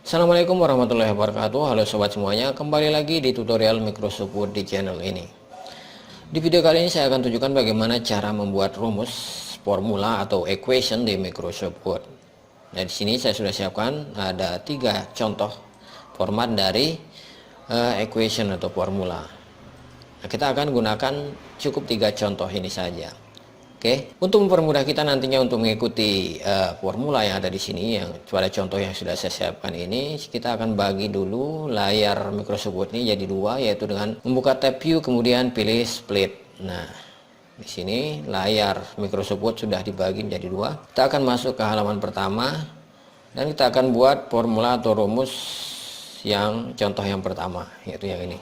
Assalamualaikum warahmatullahi wabarakatuh. Halo sobat semuanya, kembali lagi di tutorial Microsoft Word di channel ini. Di video kali ini saya akan tunjukkan bagaimana cara membuat rumus, formula atau equation di Microsoft Word. Nah, di sini saya sudah siapkan ada 3 contoh format dari equation atau formula. Nah, kita akan gunakan cukup 3 contoh ini saja. Oke, untuk mempermudah kita nantinya untuk mengikuti formula yang ada di sini, yang pada contoh yang sudah saya siapkan ini, kita akan bagi dulu layar Microsoft Word ini jadi 2, yaitu dengan membuka tab View kemudian pilih Split. Nah, di sini layar Microsoft Word sudah dibagi menjadi 2. Kita akan masuk ke halaman pertama dan kita akan buat formula atau rumus yang contoh yang pertama, yaitu yang ini.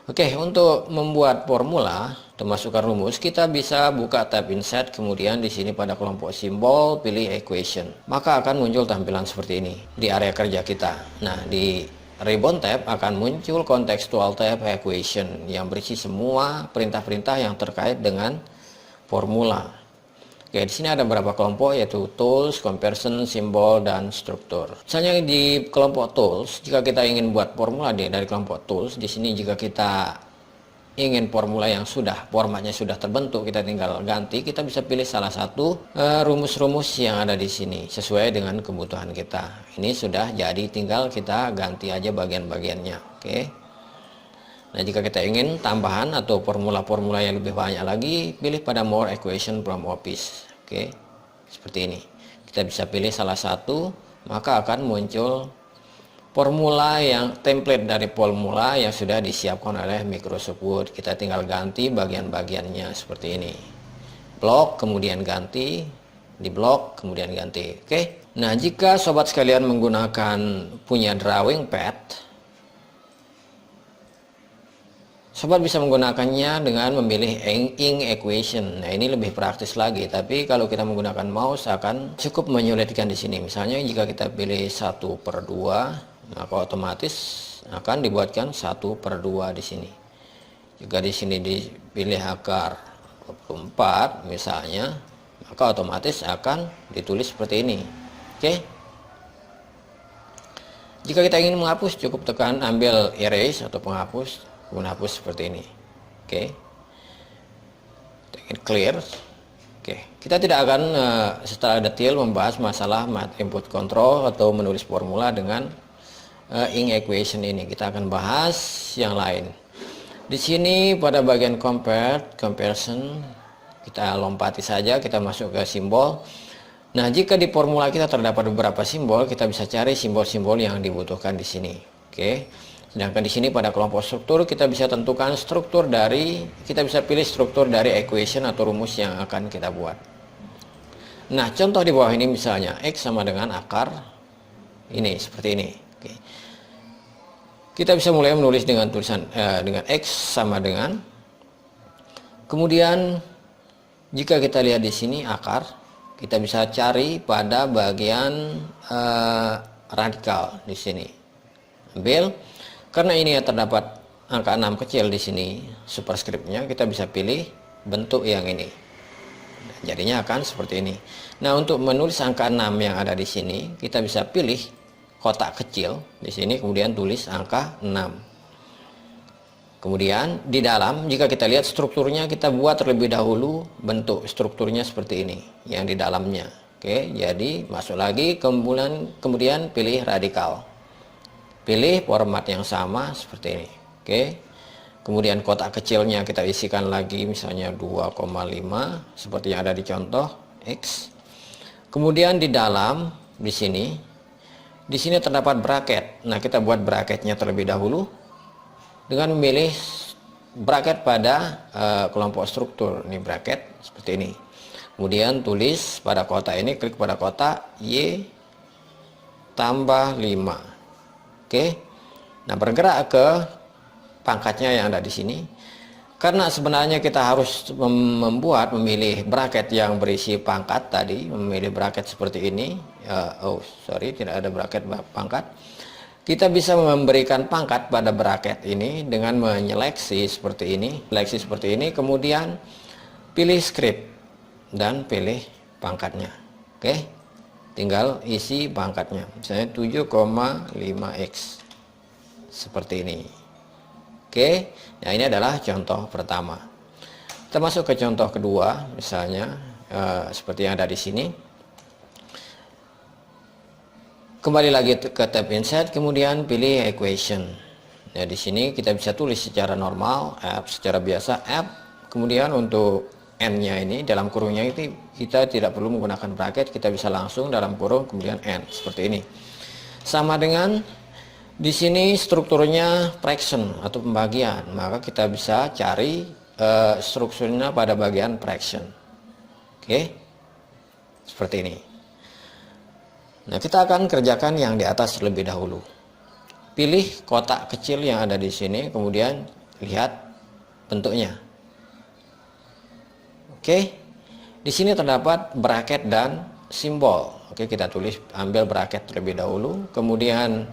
Oke, untuk membuat formula atau masukkan rumus, kita bisa buka tab Insert, kemudian di sini pada kelompok simbol pilih Equation. Maka akan muncul tampilan seperti ini di area kerja kita. Nah, di Ribbon tab akan muncul Contextual tab Equation yang berisi semua perintah-perintah yang terkait dengan formula. Oke, di sini ada beberapa kelompok, yaitu tools, conversion, simbol, dan struktur. Misalnya di kelompok tools, jika kita ingin buat formula dari kelompok tools, di sini jika kita ingin formula yang formatnya sudah terbentuk, kita tinggal ganti. Kita bisa pilih salah satu rumus-rumus yang ada di sini sesuai dengan kebutuhan kita. Ini sudah jadi, tinggal kita ganti aja bagian-bagiannya. Oke. Nah, jika kita ingin tambahan atau formula-formula yang lebih banyak lagi, pilih pada More Equation from Office. Oke, seperti ini. Kita bisa pilih salah satu, maka akan muncul formula yang template dari formula yang sudah disiapkan oleh Microsoft Word. Kita tinggal ganti bagian-bagiannya seperti ini. Blok, kemudian ganti, di blok, kemudian ganti. Oke. Nah, jika sobat sekalian menggunakan punya drawing pad, sobat bisa menggunakannya dengan memilih ink equation. Nah, ini lebih praktis lagi, tapi kalau kita menggunakan mouse akan cukup menyulitkan di sini. Misalnya jika kita pilih 1/2, maka otomatis akan dibuatkan 1/2 di sini. Jika di sini dipilih akar 24 misalnya, maka otomatis akan ditulis seperti ini. Oke. Jika kita ingin menghapus, cukup tekan ambil erase atau penghapus. Menghapus seperti ini. Oke, clear. Oke, kita tidak akan secara detail membahas masalah input control atau menulis formula dengan ink equation ini. Kita akan bahas yang lain. Di sini pada bagian comparison, kita lompati saja, kita masuk ke simbol. Nah, jika di formula kita terdapat beberapa simbol, kita bisa cari simbol-simbol yang dibutuhkan di sini. Oke. Sedangkan di sini pada kelompok struktur, kita bisa tentukan kita bisa pilih struktur dari equation atau rumus yang akan kita buat. Nah, contoh di bawah ini misalnya X sama dengan akar ini, seperti ini. Oke. Kita bisa mulai menulis dengan tulisan dengan X sama dengan, kemudian jika kita lihat di sini akar, kita bisa cari pada bagian radikal di sini. Ambil. Karena ini terdapat angka 6 kecil di sini, superscriptnya, kita bisa pilih bentuk yang ini. Nah, jadinya akan seperti ini. Nah, untuk menulis angka 6 yang ada di sini, kita bisa pilih kotak kecil di sini, kemudian tulis angka 6. Kemudian di dalam, jika kita lihat strukturnya, kita buat terlebih dahulu bentuk strukturnya seperti ini, yang di dalamnya. Oke, jadi masuk lagi, kemudian pilih radikal. Pilih format yang sama seperti ini. Oke. Kemudian kotak kecilnya kita isikan lagi, misalnya 2,5 seperti yang ada di contoh X. Kemudian di dalam di sini terdapat bracket. Nah, kita buat bracketnya terlebih dahulu dengan memilih bracket pada kelompok struktur. Ini bracket seperti ini. Kemudian tulis pada kotak ini, klik pada kotak Y tambah 5. Oke. Nah, bergerak ke pangkatnya yang ada di sini. Karena sebenarnya kita harus memilih bracket yang berisi pangkat tadi, memilih bracket seperti ini. Tidak ada bracket pangkat. Kita bisa memberikan pangkat pada bracket ini dengan menyeleksi seperti ini. Seleksi seperti ini, kemudian pilih script dan pilih pangkatnya. Oke. tinggal isi pangkatnya, misalnya 7,5x seperti ini. Oke, nah ini adalah contoh pertama. Kita masuk ke contoh kedua, misalnya seperti yang ada di sini. Kembali lagi ke tab insert, kemudian pilih equation. Nah, di sini kita bisa tulis secara normal, secara biasa, kemudian untuk n-nya ini dalam kurungnya itu kita tidak perlu menggunakan bracket, kita bisa langsung dalam kurung kemudian n seperti ini. Sama dengan di sini strukturnya fraction atau pembagian, maka kita bisa cari strukturnya pada bagian fraction. Oke, seperti ini. Nah, kita akan kerjakan yang di atas terlebih dahulu. Pilih kotak kecil yang ada di sini, kemudian lihat bentuknya. Oke, di sini terdapat bracket dan simbol. Oke, kita tulis, ambil bracket terlebih dahulu, kemudian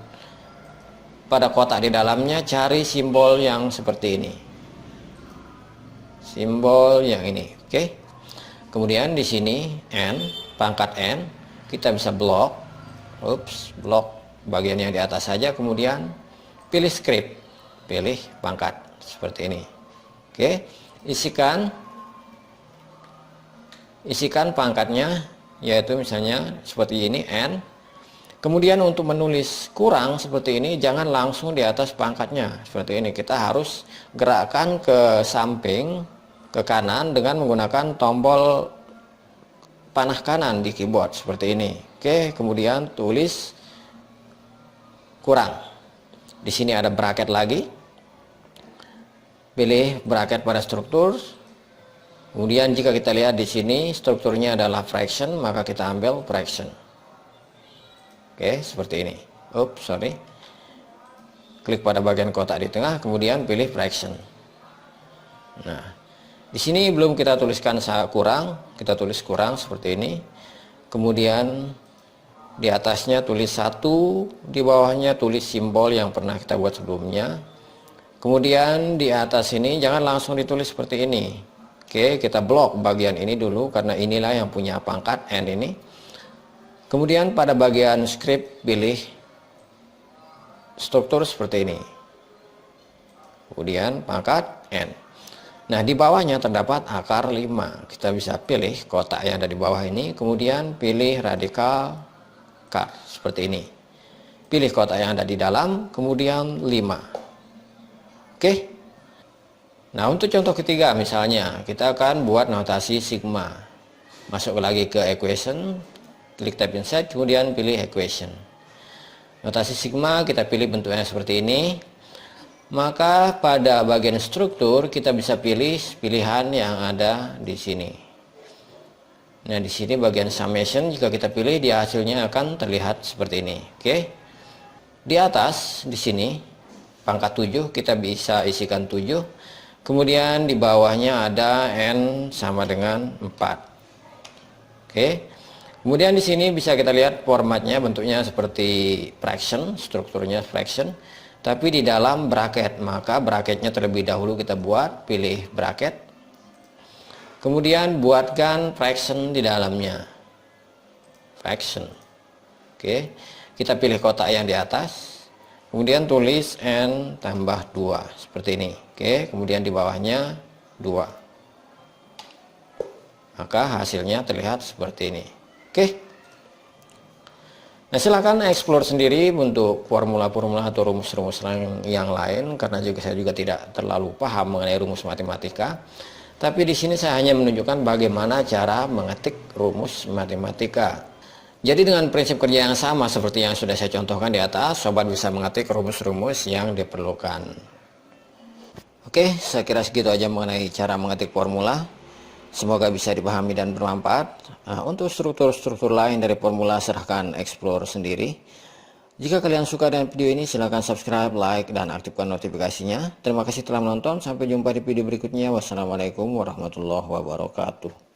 pada kotak di dalamnya cari simbol yang seperti ini, simbol yang ini. Oke, kemudian di sini n, pangkat n, kita bisa blok, blok bagian yang di atas saja, kemudian pilih script, pilih pangkat seperti ini. Oke, isikan pangkatnya, yaitu misalnya seperti ini n. Kemudian untuk menulis kurang seperti ini, jangan langsung di atas pangkatnya seperti ini, kita harus gerakkan ke samping, ke kanan dengan menggunakan tombol panah kanan di keyboard seperti ini. Oke, kemudian tulis kurang. Di sini ada bracket lagi, pilih bracket pada struktur. Kemudian jika kita lihat di sini strukturnya adalah fraction, maka kita ambil fraction. Oke, seperti ini. Klik pada bagian kotak di tengah, kemudian pilih fraction. Nah, di sini belum kita tuliskan kurang, kita tulis kurang seperti ini. Kemudian di atasnya tulis 1, di bawahnya tulis simbol yang pernah kita buat sebelumnya. Kemudian di atas ini jangan langsung ditulis seperti ini. Oke, kita blok bagian ini dulu karena inilah yang punya pangkat n ini. Kemudian pada bagian script pilih struktur seperti ini. Kemudian pangkat n. Nah, di bawahnya terdapat akar 5. Kita bisa pilih kotak yang ada di bawah ini, kemudian pilih radikal akar seperti ini. Pilih kotak yang ada di dalam, kemudian 5. Oke. Nah, untuk contoh ketiga misalnya, kita akan buat notasi sigma. Masuk lagi ke equation, klik tab insert, kemudian pilih equation. Notasi sigma kita pilih bentuknya seperti ini. Maka pada bagian struktur kita bisa pilih pilihan yang ada di sini. Nah, di sini bagian summation jika kita pilih, dia hasilnya akan terlihat seperti ini. Oke. Di atas di sini pangkat 7 kita bisa isikan 7. Kemudian di bawahnya ada n sama dengan 4. Oke. Kemudian di sini bisa kita lihat formatnya, bentuknya seperti fraction, strukturnya fraction, tapi di dalam bracket. Maka bracketnya terlebih dahulu kita buat, pilih bracket. Kemudian buatkan fraction di dalamnya. Fraction. Oke. Kita pilih kotak yang di atas. Kemudian tulis n tambah 2 seperti ini. Oke, kemudian di bawahnya 2. Maka hasilnya terlihat seperti ini. Oke. Nah, silakan explore sendiri untuk formula-formula atau rumus-rumus yang lain, karena saya juga tidak terlalu paham mengenai rumus matematika. Tapi di sini saya hanya menunjukkan bagaimana cara mengetik rumus matematika. Jadi dengan prinsip kerja yang sama seperti yang sudah saya contohkan di atas, sobat bisa mengetik rumus-rumus yang diperlukan. Oke, saya kira segitu aja mengenai cara mengetik formula. Semoga bisa dipahami dan bermanfaat. Nah, untuk struktur-struktur lain dari formula silahkan explore sendiri. Jika kalian suka dengan video ini, silahkan subscribe, like, dan aktifkan notifikasinya. Terima kasih telah menonton. Sampai jumpa di video berikutnya. Wassalamualaikum warahmatullahi wabarakatuh.